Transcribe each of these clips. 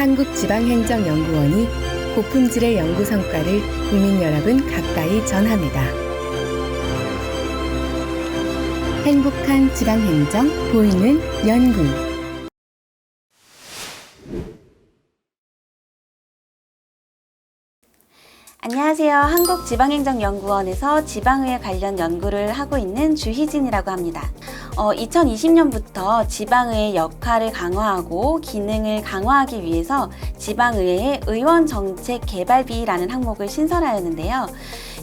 한국지방행정연구원이 고품질의 연구 성과를 국민 여러분 가까이 전합니다. 행복한 지방행정 보이는 연구. 안녕하세요. 한국지방행정연구원에서 지방의회 관련 연구를 하고 있는 주희진이라고 합니다. 2020년부터 지방의회 역할을 강화하고 기능을 강화하기 위해서 지방의회의 의원정책개발비라는 항목을 신설하였는데요.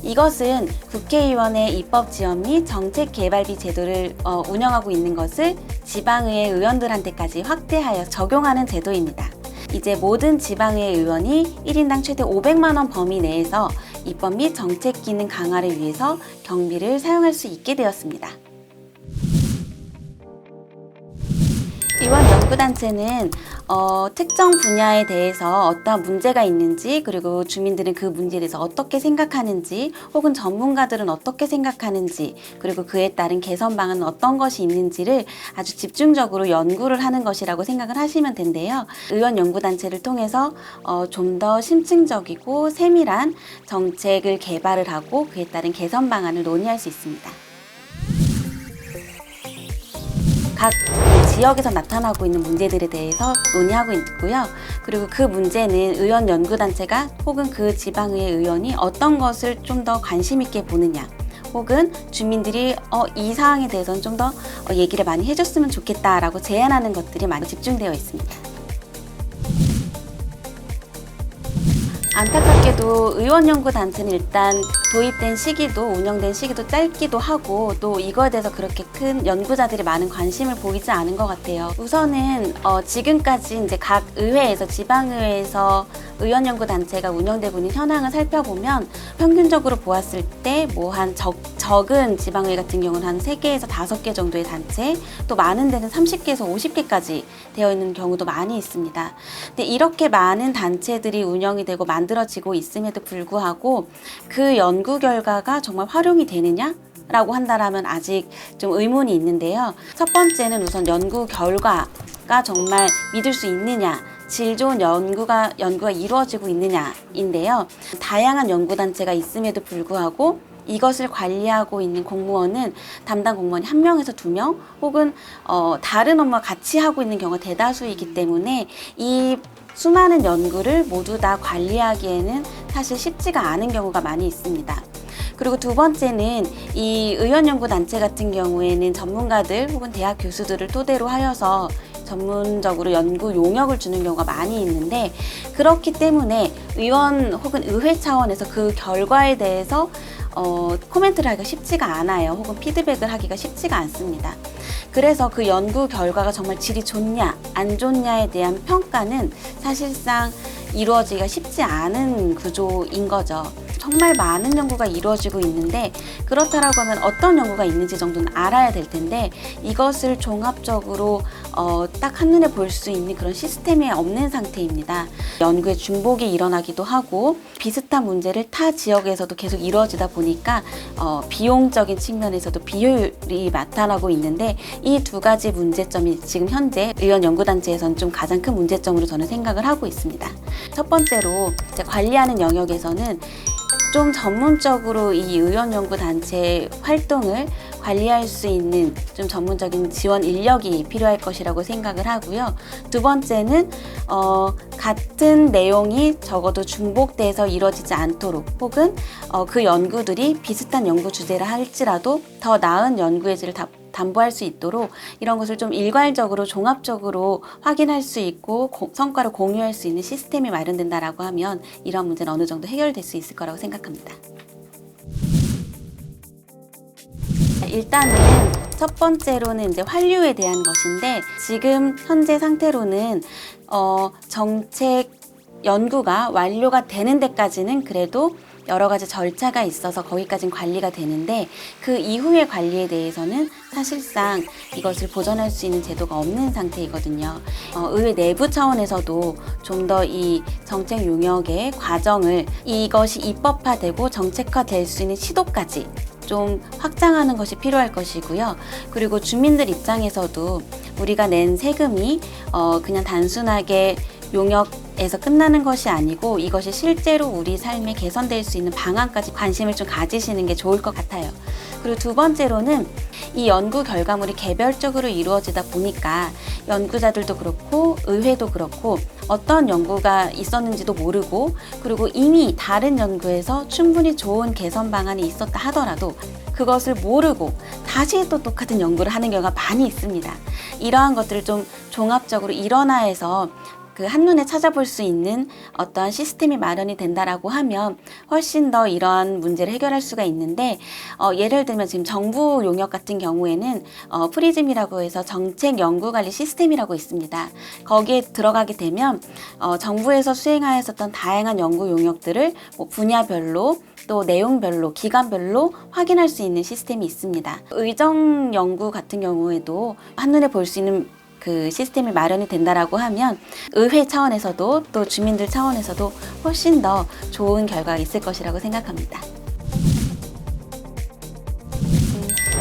이것은 국회의원의 입법지원 및 정책개발비 제도를 운영하고 있는 것을 지방의회 의원들한테까지 확대하여 적용하는 제도입니다. 이제 모든 지방의회 의원이 1인당 최대 500만 원 범위 내에서 입법 및 정책 기능 강화를 위해서 경비를 사용할 수 있게 되었습니다. 의원 연구단체는 특정 분야에 대해서 어떠한 문제가 있는지, 그리고 주민들은 그 문제에 대해서 어떻게 생각하는지, 혹은 전문가들은 어떻게 생각하는지, 그리고 그에 따른 개선 방안은 어떤 것이 있는지를 아주 집중적으로 연구를 하는 것이라고 생각을 하시면 된대요. 의원 연구단체를 통해서 좀 더 심층적이고 세밀한 정책을 개발을 하고 그에 따른 개선 방안을 논의할 수 있습니다. 각 지역에서 나타나고 있는 문제들에 대해서 논의하고 있고요. 그리고 그 문제는 의원 연구단체가 혹은 그 지방의회 의원이 어떤 것을 좀 더 관심 있게 보느냐, 혹은 주민들이 이 사항에 대해서는 좀 더 얘기를 많이 해줬으면 좋겠다라고 제안하는 것들이 많이 집중되어 있습니다. 안타깝게도 의원연구단체는 일단 도입된 시기도 운영된 시기도 짧기도 하고, 또 이거에 대해서 그렇게 큰 연구자들이 많은 관심을 보이지 않은 것 같아요. 우선은 지금까지 이제 각 의회에서, 지방의회에서 의원연구단체가 운영되고 있는 현황을 살펴보면 평균적으로 보았을 때 뭐 한 적은 지방의회 같은 경우는 한 3개에서 5개 정도의 단체, 또 많은 데는 30개에서 50개까지 되어 있는 경우도 많이 있습니다. 근데 이렇게 많은 단체들이 운영이 되고 만들어지고 있음에도 불구하고 그 연구 결과가 정말 활용이 되느냐? 라고 한다면 아직 좀 의문이 있는데요. 첫 번째는 우선 연구 결과가 정말 믿을 수 있느냐, 질 좋은 연구가 이루어지고 있느냐인데요. 다양한 연구단체가 있음에도 불구하고 이것을 관리하고 있는 공무원은 담당 공무원이 1명에서 2명, 혹은 다른 업무와 같이 하고 있는 경우가 대다수이기 때문에 이 수많은 연구를 모두 다 관리하기에는 사실 쉽지가 않은 경우가 많이 있습니다. 그리고 두 번째는 이 의원연구단체 같은 경우에는 전문가들 혹은 대학 교수들을 토대로 하여서 전문적으로 연구 용역을 주는 경우가 많이 있는데, 그렇기 때문에 의원 혹은 의회 차원에서 그 결과에 대해서 코멘트를 하기가 쉽지가 않아요. 혹은 피드백을 하기가 쉽지가 않습니다. 그래서 그 연구 결과가 정말 질이 좋냐 안 좋냐에 대한 평가는 사실상 이루어지기가 쉽지 않은 구조인 거죠. 정말 많은 연구가 이루어지고 있는데, 그렇다라고 하면 어떤 연구가 있는지 정도는 알아야 될 텐데, 이것을 종합적으로 딱 한눈에 볼 수 있는 그런 시스템이 없는 상태입니다. 연구의 중복이 일어나기도 하고, 비슷한 문제를 타 지역에서도 계속 이루어지다 보니까 비용적인 측면에서도 비효율이 나타나고 있는데, 이 두 가지 문제점이 지금 현재 의원연구단체에서는 좀 가장 큰 문제점으로 저는 생각을 하고 있습니다. 첫 번째로 관리하는 영역에서는 좀 전문적으로 이 의원연구단체 활동을 관리할 수 있는 좀 전문적인 지원 인력이 필요할 것이라고 생각을 하고요. 두 번째는 같은 내용이 적어도 중복돼서 이루어지지 않도록, 혹은 그 연구들이 비슷한 연구 주제라 할지라도 더 나은 연구의 질을 담보할 수 있도록 이런 것을 좀 일괄적으로 종합적으로 확인할 수 있고 성과를 공유할 수 있는 시스템이 마련된다라고 하면 이런 문제는 어느 정도 해결될 수 있을 거라고 생각합니다. 일단은 첫 번째로는 이제 환류에 대한 것인데, 지금 현재 상태로는 정책 연구가 완료가 되는 데까지는 그래도 여러 가지 절차가 있어서 거기까지는 관리가 되는데, 그 이후의 관리에 대해서는 사실상 이것을 보전할 수 있는 제도가 없는 상태이거든요. 의회 내부 차원에서도 좀 더 이 정책 용역의 과정을, 이것이 입법화되고 정책화될 수 있는 시도까지 좀 확장하는 것이 필요할 것이고요. 그리고 주민들 입장에서도 우리가 낸 세금이 그냥 단순하게 용역 에서 끝나는 것이 아니고 이것이 실제로 우리 삶에 개선될 수 있는 방안까지 관심을 좀 가지시는 게 좋을 것 같아요. 그리고 두 번째로는 이 연구 결과물이 개별적으로 이루어지다 보니까 연구자들도 그렇고 의회도 그렇고 어떤 연구가 있었는지도 모르고, 그리고 이미 다른 연구에서 충분히 좋은 개선 방안이 있었다 하더라도 그것을 모르고 다시 또 똑같은 연구를 하는 경우가 많이 있습니다. 이러한 것들을 좀 종합적으로 일원화해서 그 한눈에 찾아볼 수 있는 어떤 시스템이 마련이 된다라고 하면 훨씬 더 이러한 문제를 해결할 수가 있는데, 예를 들면 지금 정부 용역 같은 경우에는 프리즘이라고 해서 정책 연구관리 시스템이라고 있습니다. 거기에 들어가게 되면 정부에서 수행하였었던 다양한 연구 용역들을 뭐 분야별로 또 내용별로, 기관별로 확인할 수 있는 시스템이 있습니다. 의정 연구 같은 경우에도 한눈에 볼 수 있는 그 시스템이 마련이 된다라고 하면 의회 차원에서도 또 주민들 차원에서도 훨씬 더 좋은 결과가 있을 것이라고 생각합니다.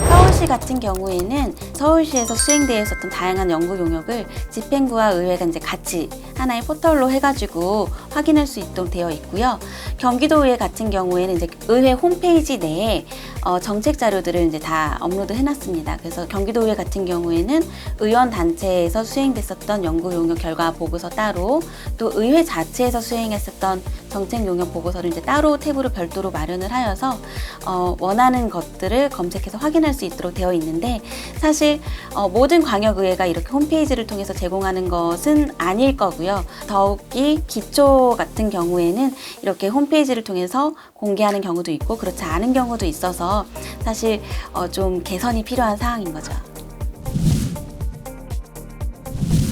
서울시 같은 경우에는 서울시에서 수행되어 있었던 다양한 연구 용역을 집행부와 의회가 이제 같이 하나의 포털로 해가지고 확인할 수 있도록 되어 있고요. 경기도의회 같은 경우에는 이제 의회 홈페이지 내에 정책 자료들을 이제 다 업로드 해놨습니다. 그래서 경기도의회 같은 경우에는 의원 단체에서 수행됐었던 연구 용역 결과 보고서 따로, 또 의회 자체에서 수행했었던 정책 용역 보고서를 이제 따로 탭으로 별도로 마련을 하여서 원하는 것들을 검색해서 확인할 수 있도록 되어 있는데, 사실 모든 광역의회가 이렇게 홈페이지를 통해서 제공하는 것은 아닐 거고요. 더욱이 기초 같은 경우에는 이렇게 홈페이지를 통해서 공개하는 경우도 있고 그렇지 않은 경우도 있어서 사실 좀 개선이 필요한 사항인 거죠.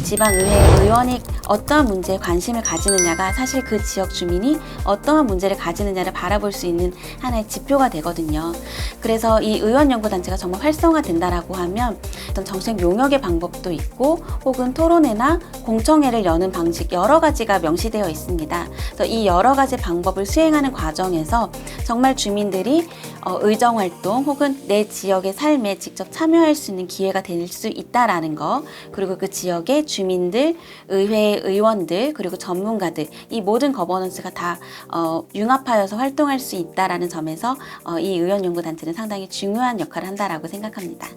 지방의회 의원이 어떠한 문제에 관심을 가지느냐가 사실 그 지역 주민이 어떠한 문제를 가지느냐를 바라볼 수 있는 하나의 지표가 되거든요. 그래서 이 의원연구단체가 정말 활성화된다라고 하면 어떤 정책 용역의 방법도 있고, 혹은 토론회나 공청회를 여는 방식 여러 가지가 명시되어 있습니다. 그래서 이 여러 가지 방법을 수행하는 과정에서 정말 주민들이 의정활동 혹은 내 지역의 삶에 직접 참여할 수 있는 기회가 될 수 있다라는 거, 그리고 그 지역의 주민들, 의회 의원들, 그리고 전문가들, 이 모든 거버넌스가 다 융합하여서 활동할 수 있다라는 점에서 이 의원연구단체는 상당히 중요한 역할을 한다라고 생각합니다.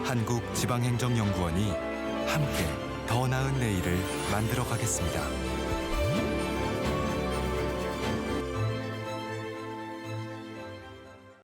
한국지방행정연구원이 함께 더 나은 내일을 만들어 가겠습니다.